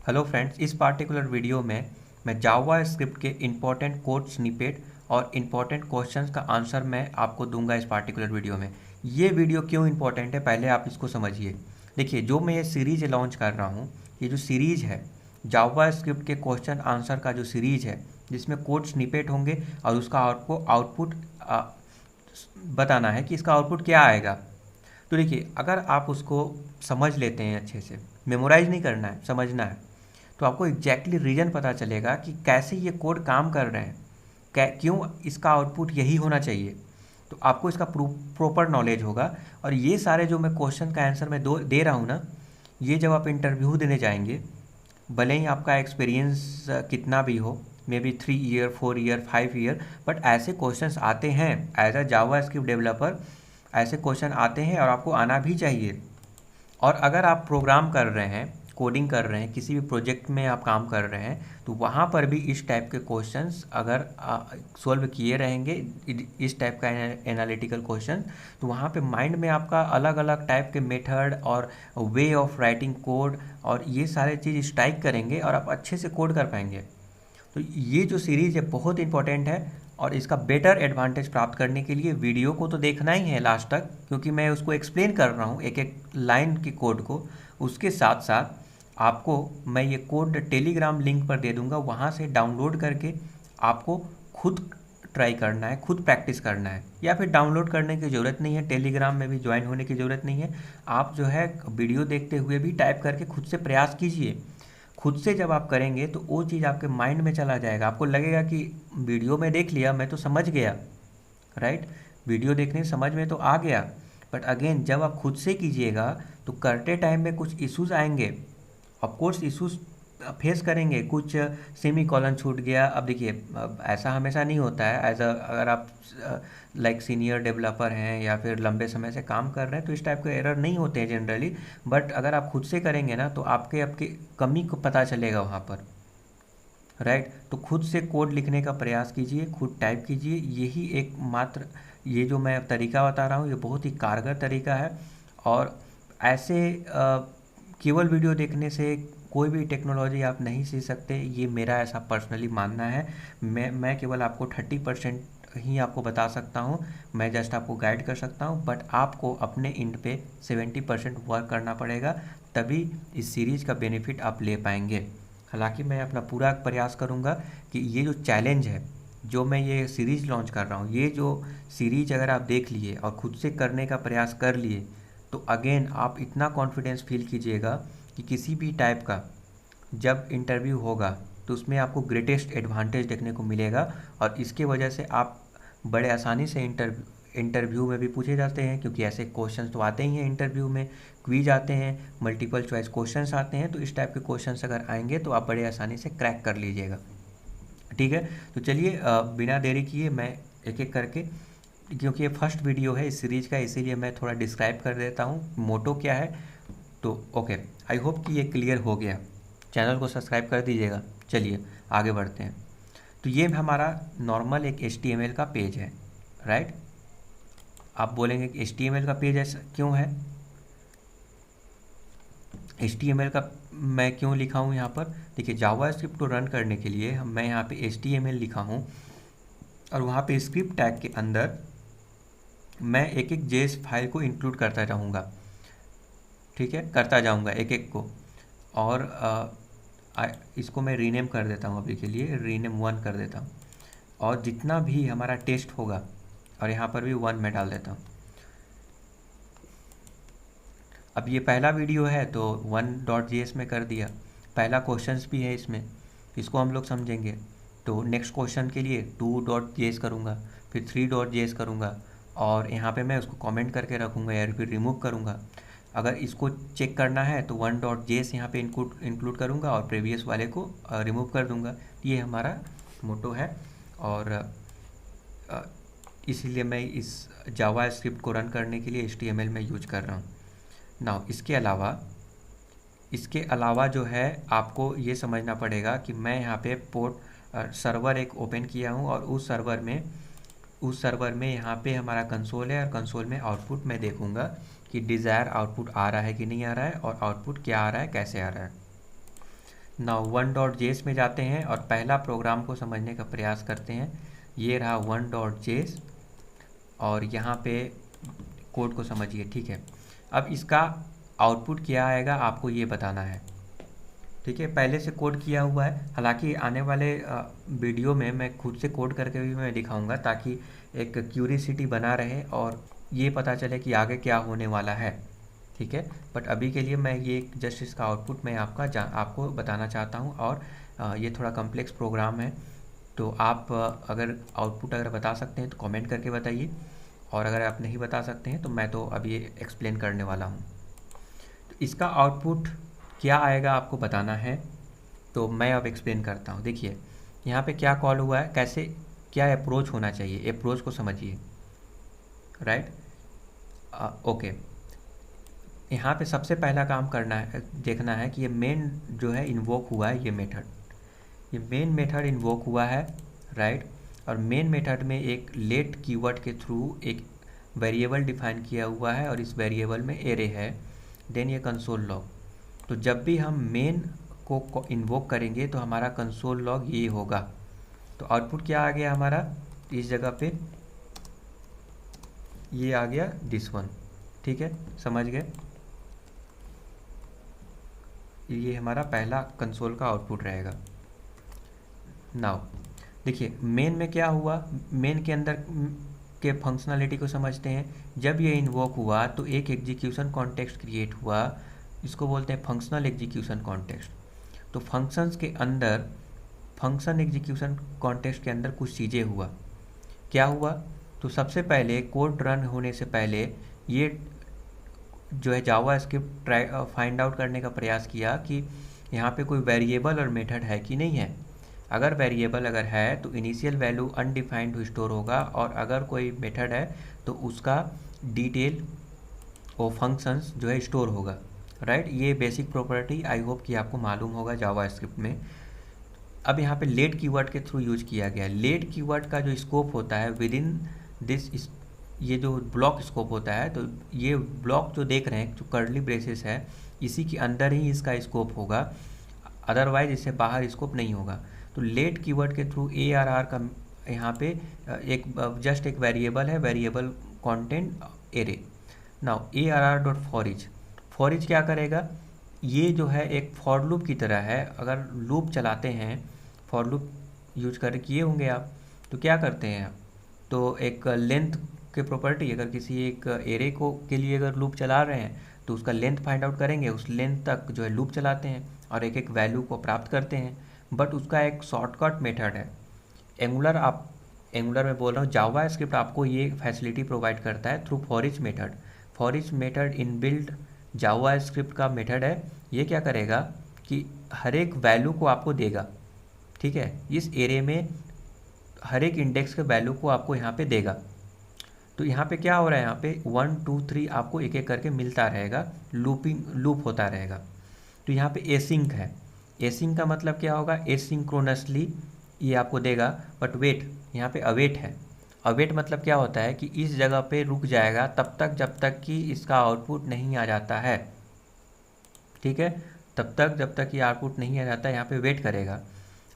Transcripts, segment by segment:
Hello friends, इस particular video में मैं जावा स्क्रिप्ट के इम्पोर्टेंट कोड स्निपेट और इम्पोर्टेंट क्वेश्चंस का आंसर मैं आपको दूंगा इस पार्टिकुलर वीडियो में। ये वीडियो क्यों इम्पोर्टेंट है, पहले आप इसको समझिए। देखिए, जो मैं ये सीरीज लॉन्च कर रहा हूँ, ये जो सीरीज है जावा स्क्रिप्ट के क्वेश्चन आंसर का जो सीरीज है, जिसमें कोड स्निपेट होंगे और उसका आपको आउटपुट बताना है कि इसका आउटपुट क्या आएगा। तो देखिए, अगर आप उसको समझ लेते हैं अच्छे से, मेमोराइज नहीं करना है, समझना है, तो आपको एग्जैक्टली रीज़न पता चलेगा कि कैसे ये कोड काम कर रहे हैं, क्यों इसका आउटपुट यही होना चाहिए। तो आपको इसका प्रॉपर नॉलेज होगा। और ये सारे जो मैं क्वेश्चन का आंसर मैं दे रहा हूँ ना, ये जब आप इंटरव्यू देने जाएंगे, भले ही आपका एक्सपीरियंस कितना भी हो, maybe 3 year 4 year 5 year, but ऐसे क्वेश्चंस आते हैं as a JavaScript developer. ऐसे क्वेश्चन आते हैं और आपको आना भी चाहिए। और अगर आप प्रोग्राम कर रहे हैं, कोडिंग कर रहे हैं, किसी भी प्रोजेक्ट में आप काम कर रहे हैं, तो वहाँ पर भी इस टाइप के क्वेश्चंस अगर सॉल्व किए रहेंगे, इस टाइप का एनालिटिकल क्वेश्चन, तो वहाँ पे माइंड में आपका अलग अलग टाइप के मेथड और वे ऑफ राइटिंग कोड और ये सारे चीज़ स्ट्राइक करेंगे और आप अच्छे से कोड कर पाएंगे। तो ये जो सीरीज़ है बहुत इंपॉर्टेंट है। और इसका बेटर एडवांटेज प्राप्त करने के लिए वीडियो को तो देखना ही है लास्ट तक, क्योंकि मैं उसको एक्सप्लेन कर रहा हूँ एक एक लाइन की कोड को। उसके साथ साथ आपको मैं ये कोड टेलीग्राम लिंक पर दे दूँगा, वहाँ से डाउनलोड करके आपको खुद ट्राई करना है, खुद प्रैक्टिस करना है। या फिर डाउनलोड करने की ज़रूरत नहीं है, टेलीग्राम में भी ज्वाइन होने की ज़रूरत नहीं है। आप जो है वीडियो देखते हुए भी टाइप करके खुद से प्रयास कीजिए। खुद से जब आप करेंगे तो वो चीज़ आपके माइंड में चला जाएगा, आपको लगेगा कि वीडियो में देख लिया, मैं तो समझ गया, राइट। वीडियो देखने से समझ में तो आ गया, बट अगेन जब आप खुद से कीजिएगा तो करते टाइम में कुछ इश्यूज आएंगे। ऑफ कोर्स इश्यूज फेस करेंगे, कुछ सेमी कॉलन छूट गया। अब देखिए, ऐसा हमेशा नहीं होता है। अगर आप लाइक सीनियर डेवलपर हैं या फिर लंबे समय से काम कर रहे हैं, तो इस टाइप के एरर नहीं होते हैं जनरली। बट अगर आप खुद से करेंगे ना, तो आपके कमी को पता चलेगा वहाँ पर, राइट। तो खुद से कोड लिखने का प्रयास कीजिए, खुद टाइप कीजिए। यही एक मात्र, ये जो मैं तरीका बता रहा हूँ, ये बहुत ही कारगर तरीका है। और ऐसे केवल वीडियो देखने से कोई भी टेक्नोलॉजी आप नहीं सीख सकते, ये मेरा ऐसा पर्सनली मानना है। मैं केवल आपको 30% ही आपको बता सकता हूँ, मैं जस्ट आपको गाइड कर सकता हूँ, बट आपको अपने इंड पे 70% वर्क करना पड़ेगा, तभी इस सीरीज़ का बेनिफिट आप ले पाएंगे। हालांकि मैं अपना पूरा प्रयास करूंगा कि ये जो चैलेंज है, जो मैं ये सीरीज़ लॉन्च कर रहा हूँ, ये जो सीरीज अगर आप देख लिए और खुद से करने का प्रयास कर लिए, तो अगेन आप इतना कॉन्फिडेंस फील कीजिएगा कि किसी भी टाइप का जब इंटरव्यू होगा तो उसमें आपको ग्रेटेस्ट एडवांटेज देखने को मिलेगा। और इसके वजह से आप बड़े आसानी से इंटरव्यू में भी पूछे जाते हैं, क्योंकि ऐसे क्वेश्चंस तो आते ही हैं इंटरव्यू में। क्विज आते हैं, मल्टीपल चॉइस क्वेश्चंस आते हैं, तो इस टाइप के क्वेश्चंस अगर आएंगे तो आप बड़े आसानी से क्रैक कर लीजिएगा। ठीक है, तो चलिए बिना देरी किए मैं एक एक करके, क्योंकि ये फर्स्ट वीडियो है इस सीरीज़ का, इसीलिए मैं थोड़ा डिस्क्राइब कर देता हूँ मोटो क्या है। तो ओके, आई होप कि ये क्लियर हो गया। चैनल को सब्सक्राइब कर दीजिएगा। चलिए आगे बढ़ते हैं। तो ये हमारा नॉर्मल एक HTML का पेज है, राइट। आप बोलेंगे कि HTML का पेज ऐसा क्यों है, HTML का मैं क्यों लिखा हूँ यहाँ पर। देखिए, जावा स्क्रिप्ट को रन करने के लिए मैं यहाँ पे HTML लिखा हूँ, और वहाँ पे स्क्रिप्ट टैग के अंदर मैं एक एक JS फाइल को इंक्लूड करता रहूँगा। ठीक है, करता जाऊँगा एक एक को। और इसको मैं रीनेम कर देता हूँ, अभी के लिए रीनेम 1 कर देता हूँ। और जितना भी हमारा टेस्ट होगा, और यहाँ पर भी 1 में डाल देता हूँ। अब ये पहला वीडियो है तो 1.js में कर दिया। पहला क्वेश्चंस भी है इसमें, इसको हम लोग समझेंगे। तो नेक्स्ट क्वेश्चन के लिए 2.js करूँगा, फिर 3.js करूँगा, और यहाँ पे मैं उसको कमेंट करके रखूँगा या फिर रिमूव करूँगा। अगर इसको चेक करना है तो 1.js यहाँ पे इंक्लूड करूँगा और प्रीवियस वाले को रिमूव कर दूँगा। ये हमारा मोटो है, और इसीलिए मैं इस जावा स्क्रिप्ट को रन करने के लिए HTML में यूज कर रहा हूँ। नाउ इसके अलावा जो है, आपको ये समझना पड़ेगा कि मैं यहाँ पे पोर्ट सर्वर एक ओपन किया हूँ, और उस सर्वर में यहाँ पे हमारा कंसोल है, और कंसोल में आउटपुट मैं देखूँगा कि डिज़ायर आउटपुट आ रहा है कि नहीं आ रहा है, और आउटपुट क्या आ रहा है, कैसे आ रहा है। नाउ 1.js में जाते हैं और पहला प्रोग्राम को समझने का प्रयास करते हैं। ये रहा 1.js और यहाँ पे कोड को समझिए, ठीक है। अब इसका आउटपुट क्या आएगा आपको ये बताना है, ठीक है। पहले से कोड किया हुआ है, हालांकि आने वाले वीडियो में मैं खुद से कोड करके भी मैं दिखाऊंगा ताकि एक क्यूरियसिटी बना रहे और ये पता चले कि आगे क्या होने वाला है, ठीक है। बट अभी के लिए मैं ये जस्ट इसका आउटपुट मैं आपको बताना चाहता हूँ। और ये थोड़ा कम्प्लेक्स प्रोग्राम है, तो आप अगर आउटपुट अगर बता सकते हैं तो कमेंट करके बताइए, और अगर आप नहीं बता सकते हैं तो मैं तो अब ये एक्सप्लेन करने वाला हूँ। तो इसका आउटपुट क्या आएगा आपको बताना है, तो मैं अब एक्सप्लेन करता हूँ। देखिए यहाँ पे क्या कॉल हुआ है, कैसे क्या अप्रोच होना चाहिए, अप्रोच को समझिए, राइट। ओके, यहाँ पे सबसे पहला काम करना है, देखना है कि ये मेन जो है इन्वोक हुआ है, ये मेन मेथड इन्वोक हुआ है, राइट। और मेन मेथड में एक लेट कीवर्ड के थ्रू एक वेरिएबल डिफाइन किया हुआ है और इस वेरिएबल में एरे है, देन ये कंसोल लॉग। तो जब भी हम मेन को इन्वोक करेंगे तो हमारा कंसोल लॉग ये होगा। तो आउटपुट क्या आ गया हमारा, इस जगह पे ये आ गया दिस वन, ठीक है, समझ गए। ये हमारा पहला कंसोल का आउटपुट रहेगा। नाउ देखिए मेन में क्या हुआ, मेन के अंदर के फंक्शनलिटी को समझते हैं। जब ये इन्वोक हुआ तो एक एग्जीक्यूशन कॉन्टेक्स्ट क्रिएट हुआ, इसको बोलते हैं फंक्शनल एग्जीक्यूशन कॉन्टेक्स्ट। तो फंक्शंस के अंदर, फंक्शन एग्जीक्यूशन कॉन्टेक्स्ट के अंदर कुछ चीज़ें हुआ। क्या हुआ, तो सबसे पहले कोड रन होने से पहले ये जो है जावा स्क्रिप्ट फाइंड आउट करने का प्रयास किया कि यहाँ पे कोई वेरिएबल और मेथड है कि नहीं है। अगर वेरिएबल अगर है तो इनिशियल वैल्यू अनडिफाइंड स्टोर होगा, और अगर कोई मेथड है तो उसका डिटेल वो फंक्शंस जो है स्टोर होगा, राइट। ये बेसिक प्रॉपर्टी आई होप कि आपको मालूम होगा जावा स्क्रिप्ट में। अब यहाँ पे लेट कीवर्ड के थ्रू यूज किया गया है। लेट कीवर्ड का जो स्कोप होता है विद इन दिस, ये जो ब्लॉक स्कोप होता है, तो ये ब्लॉक जो देख रहे हैं जो कर्ली ब्रेसेस है, इसी के अंदर ही इसका स्कोप होगा, अदरवाइज इससे बाहर स्कोप नहीं होगा। तो लेट कीवर्ड के थ्रू ARR का यहाँ पे एक जस्ट एक वेरिएबल है, variable content array. Now ARR.forEach, for each क्या करेगा, ये जो है एक फॉर लूप की तरह है। अगर लूप चलाते हैं, फॉर लूप यूज कर किए होंगे आप, तो क्या करते हैं आप, तो एक लेंथ के प्रॉपर्टी, अगर किसी एक एरे को के लिए अगर लूप चला रहे हैं तो उसका लेंथ फाइंड आउट करेंगे, उस लेंथ तक जो है लूप चलाते हैं और एक एक वैल्यू को प्राप्त करते हैं। बट उसका एक शॉर्टकट मेथड है। एंगुलर में बोल रहा हूँ, जावा स्क्रिप्ट आपको ये फैसिलिटी प्रोवाइड करता है through forEach method. ForEach method inbuilt JavaScript का मेथड है। ये क्या करेगा कि हर एक वैल्यू को आपको देगा, ठीक है। इस एरे में हर एक इंडेक्स के वैल्यू को आपको यहाँ पे देगा। तो यहाँ पे क्या हो रहा है, यहाँ पे 1 2 3 आपको एक एक करके मिलता रहेगा, लूप होता रहेगा। तो यहाँ पे एसिंक है। एसिंक का मतलब क्या होगा, एसिंक्रोनसली ये आपको देगा। बट वेट, यहाँ पे अवेट है। अवेट मतलब क्या होता है कि इस जगह पे रुक जाएगा तब तक जब तक कि इसका आउटपुट नहीं आ जाता है, ठीक है। तब तक जब तक ये आउटपुट नहीं आ जाता है, यहाँ पे वेट करेगा,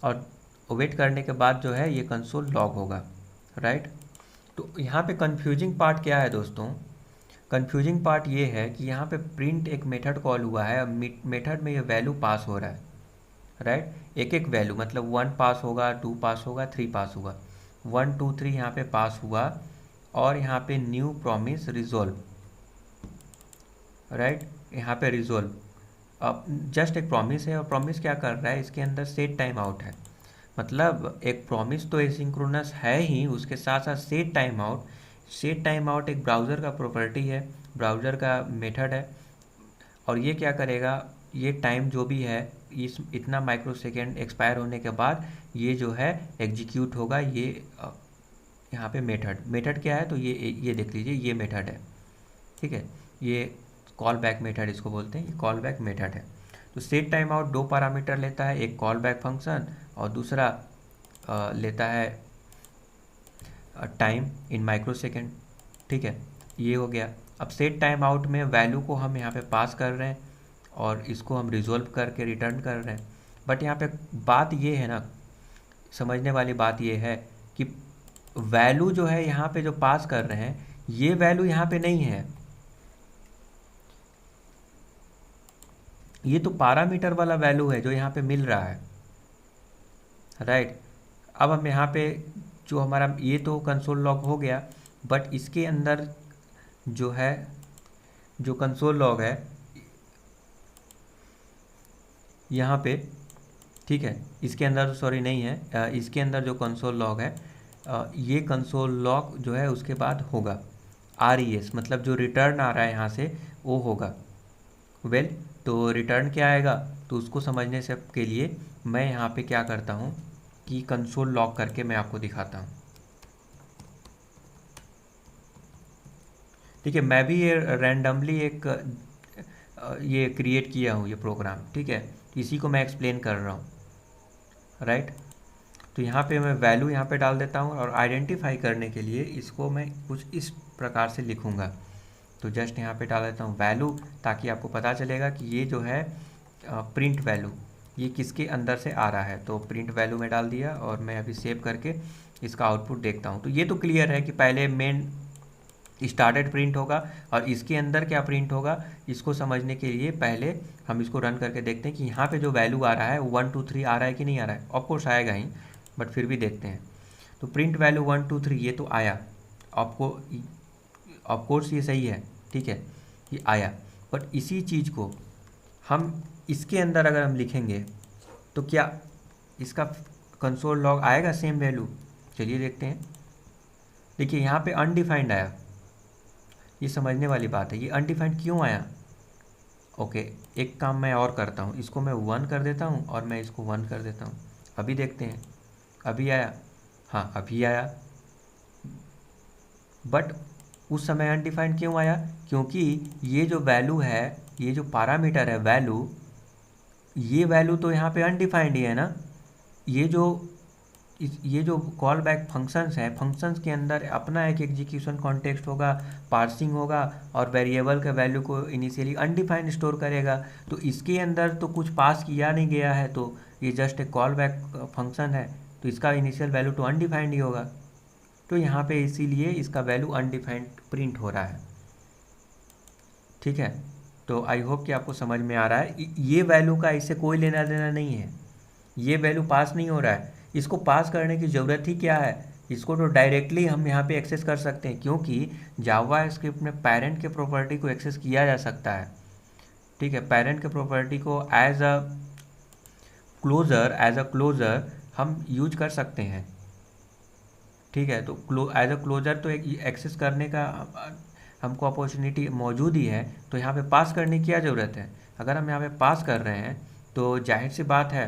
और वेट करने के बाद जो है ये कंसोल लॉग होगा, राइट। तो यहाँ पे कंफ्यूजिंग पार्ट क्या है दोस्तों, कंफ्यूजिंग पार्ट ये है कि यहाँ पे प्रिंट एक मेथड कॉल हुआ है, मेथड में ये वैल्यू पास हो रहा है, राइट। एक एक वैल्यू मतलब 1 पास होगा, 2 पास होगा, 3 पास होगा, 1 2 3 यहाँ पे पास हुआ, और यहाँ पे न्यू प्रॉमिस रिजोल्व, राइट। यहाँ पे रिजोल्व अब जस्ट एक प्रॉमिस है, और प्रॉमिस क्या कर रहा है, इसके अंदर सेट टाइम आउट है। मतलब एक प्रॉमिस तो एसिंक्रोनस है ही, उसके साथ साथ set time out. Set time out एक ब्राउज़र का प्रॉपर्टी है, ब्राउज़र का मेथड है। और ये क्या करेगा, ये टाइम जो भी है इस इतना माइक्रोसेकेंड एक्सपायर होने के बाद ये जो है एग्जीक्यूट होगा। ये यहाँ पे मेथड क्या है, तो ये देख लीजिए, ये मेथड है, ठीक है। ये कॉल बैक मेथड इसको बोलते हैं, ये कॉल बैक मेथड है। तो सेट टाइम आउट 2 पैरामीटर लेता है, एक कॉल बैक फंक्शन और दूसरा लेता है टाइम इन माइक्रोसेकेंड, ठीक है। ये हो गया। अब सेट टाइम आउट में वैल्यू को हम यहाँ पे पास कर रहे हैं और इसको हम रिजोल्व करके रिटर्न कर रहे हैं। बट यहाँ पे बात ये है ना, समझने वाली बात ये है कि वैल्यू जो है यहाँ पे जो पास कर रहे हैं, ये वैल्यू यहाँ पे नहीं है, ये तो पैरामीटर वाला वैल्यू है जो यहाँ पे मिल रहा है, राइट। अब हम यहाँ पे जो हमारा ये तो कंसोल लॉग हो गया, बट इसके अंदर जो है, जो कंसोल लॉग है यहाँ पे, ठीक है, इसके अंदर सॉरी नहीं है, इसके अंदर जो कंसोल लॉग है, ये कंसोल लॉग जो है उसके बाद होगा RES, मतलब जो रिटर्न आ रहा है यहाँ से वो होगा। वेल तो रिटर्न क्या आएगा, तो उसको समझने से के लिए मैं यहाँ पे क्या करता हूँ कि कंसोल लॉग करके मैं आपको दिखाता हूँ। ठीक है, मैं भी ये रैंडमली एक ये क्रिएट किया हूँ ये प्रोग्राम, ठीक है, इसी को मैं एक्सप्लेन कर रहा हूँ, राइट। तो यहाँ पे मैं वैल्यू यहाँ पे डाल देता हूँ और आइडेंटिफाई करने के लिए इसको मैं कुछ इस प्रकार से लिखूँगा। तो जस्ट यहाँ पे डाल देता हूँ वैल्यू, ताकि आपको पता चलेगा कि ये जो है प्रिंट वैल्यू ये किसके अंदर से आ रहा है। तो प्रिंट वैल्यू में डाल दिया और मैं अभी सेव करके इसका आउटपुट देखता हूँ। तो ये तो क्लियर है कि पहले मेन स्टार्टेड प्रिंट होगा और इसके अंदर क्या प्रिंट होगा, इसको समझने के लिए पहले हम इसको रन करके देखते हैं कि यहाँ पे जो वैल्यू आ रहा है 1 2 3 आ रहा है कि नहीं आ रहा है। ऑफकोर्स आएगा ही, बट फिर भी देखते हैं। तो प्रिंट वैल्यू 1 2 3 ये तो आया, आपको ऑफकोर्स ये सही है, ठीक है, ये आया। बट इसी चीज़ को हम इसके अंदर अगर हम लिखेंगे तो क्या इसका कंसोल लॉग आएगा सेम वैल्यू? चलिए देखते हैं। देखिए यहाँ पे अनडिफाइंड आया, ये समझने वाली बात है। ये अनडिफाइंड क्यों आया? ओके, एक काम मैं और करता हूँ, इसको मैं 1 कर देता हूँ और मैं इसको 1 कर देता हूँ। अभी देखते हैं, अभी आया, हाँ अभी आया। बट उस समय अनडिफाइंड क्यों आया? क्योंकि ये जो वैल्यू है, ये जो पैरामीटर है वैल्यू, ये वैल्यू तो यहाँ पे अनडिफाइंड ही है ना। ये जो कॉल बैक फंक्शंस हैं, फंक्शंस के अंदर अपना एक एग्जीक्यूशन कॉन्टेक्स्ट होगा, पार्सिंग होगा और वेरिएबल के वैल्यू को इनिशियली अनडिफाइंड स्टोर करेगा। तो इसके अंदर तो कुछ पास किया नहीं गया है, तो ये जस्ट एक कॉल बैक फंक्शन है, तो इसका इनिशियल वैल्यू तो अनडिफाइंड ही होगा। तो यहाँ पे इसीलिए इसका वैल्यू अनडिफाइंड प्रिंट हो रहा है, ठीक है। तो आई होप कि आपको समझ में आ रहा है। ये वैल्यू का इससे कोई लेना देना नहीं है, ये वैल्यू पास नहीं हो रहा है। इसको पास करने की ज़रूरत ही क्या है, इसको तो डायरेक्टली हम यहाँ पे एक्सेस कर सकते हैं, क्योंकि जावा स्क्रिप्ट में पेरेंट के प्रॉपर्टी को एक्सेस किया जा सकता है, ठीक है। पेरेंट के प्रॉपर्टी को एज अ क्लोजर हम यूज कर सकते हैं, ठीक है। तो एज अ क्लोजर तो एक एक्सेस करने का हमको अपॉर्चुनिटी मौजूद ही है, तो यहाँ पे पास करने की क्या ज़रूरत है। अगर हम यहाँ पे पास कर रहे हैं तो जाहिर सी बात है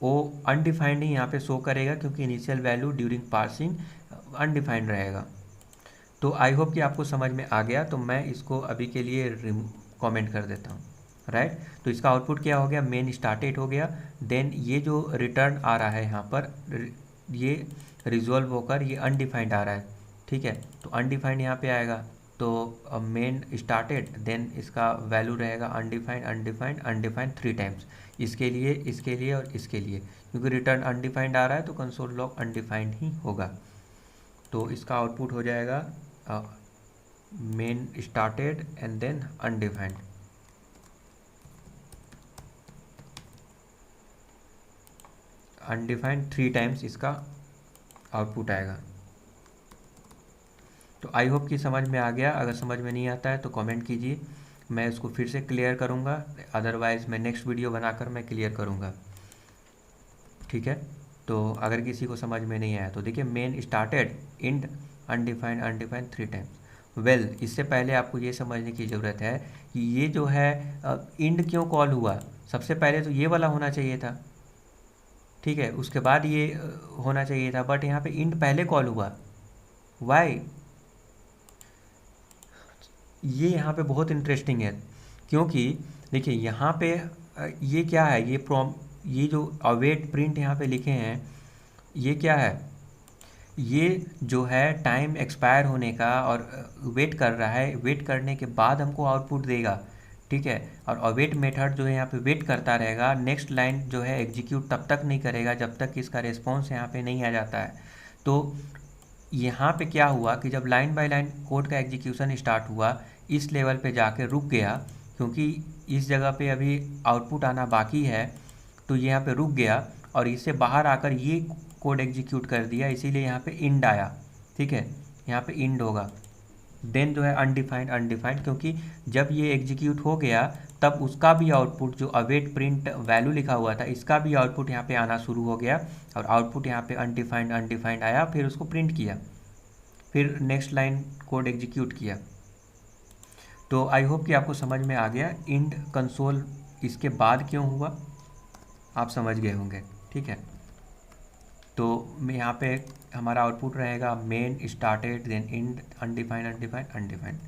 वो अनडिफाइंड ही यहाँ पे शो करेगा, क्योंकि initial value during parsing undefined रहेगा। तो आई होप कि आपको समझ में आ गया। तो मैं इसको अभी के लिए कमेंट कर देता हूँ, राइट। तो इसका आउटपुट क्या हो गया, मेन स्टार्टेड हो गया। देन ये जो रिटर्न आ रहा है यहाँ पर, ये रिजॉल्व होकर ये अनडिफाइंड आ रहा है, ठीक है। तो अनडिफाइंड यहाँ पे आएगा, तो मेन स्टार्टेड, देन इसका वैल्यू रहेगा अनडिफाइंड अनडिफाइंड अनडिफाइंड 3 टाइम्स, इसके लिए और इसके लिए, क्योंकि रिटर्न अनडिफाइंड आ रहा है तो कंसोल लॉग अनडिफाइंड ही होगा। तो इसका आउटपुट हो जाएगा main started and then undefined. Undefined 3 times इसका आउटपुट आएगा। तो आई होप कि समझ में आ गया। अगर समझ में नहीं आता है तो कमेंट कीजिए, मैं इसको फिर से क्लियर करूँगा, अदरवाइज़ मैं नेक्स्ट वीडियो बनाकर मैं क्लियर करूँगा, ठीक है। तो अगर किसी को समझ में नहीं आया तो देखिए, main started and undefined undefined 3 times. Well, इससे पहले आपको ये समझने की ज़रूरत है कि ये जो है इंड क्यों कॉल हुआ। सबसे पहले तो ये वाला होना चाहिए था, ठीक है, उसके बाद ये होना चाहिए था, बट यहाँ पे इंड पहले कॉल हुआ। वाई? ये यहाँ पे बहुत इंटरेस्टिंग है, क्योंकि देखिए यहाँ पे ये क्या है, ये जो अवेट प्रिंट यहाँ पे लिखे हैं, ये क्या है, ये जो है टाइम एक्सपायर होने का और वेट कर रहा है, वेट करने के बाद हमको आउटपुट देगा, ठीक है। और अवेट मेथड जो है यहाँ पे वेट करता रहेगा, नेक्स्ट लाइन जो है एग्जीक्यूट तब तक नहीं करेगा जब तक कि इसका रिस्पॉन्स यहाँ पे नहीं आ जाता है। तो यहाँ पे क्या हुआ कि जब लाइन बाय लाइन कोड का एग्जीक्यूशन स्टार्ट हुआ, इस लेवल पे जाके रुक गया, क्योंकि इस जगह पे अभी आउटपुट आना बाकी है, तो ये यहाँ पे रुक गया और इससे बाहर आकर ये कोड एग्जीक्यूट कर दिया, इसीलिए यहाँ पे इंड आया। ठीक है, यहाँ पे इंड होगा। देन जो है अनडिफाइंड अनडिफाइंड, क्योंकि जब ये एग्जीक्यूट हो गया तब उसका भी आउटपुट जो अवेट प्रिंट वैल्यू लिखा हुआ था, इसका भी आउटपुट यहाँ पे आना शुरू हो गया और आउटपुट यहाँ पे अनडिफाइंड अनडिफाइंड आया, फिर उसको प्रिंट किया, फिर नेक्स्ट लाइन कोड एग्जीक्यूट किया। तो आई होप कि आपको समझ में आ गया इंड कंसोल इसके बाद क्यों हुआ, आप समझ गए होंगे। ठीक है, तो यहाँ पे हमारा आउटपुट रहेगा main started then and undefined undefined undefined.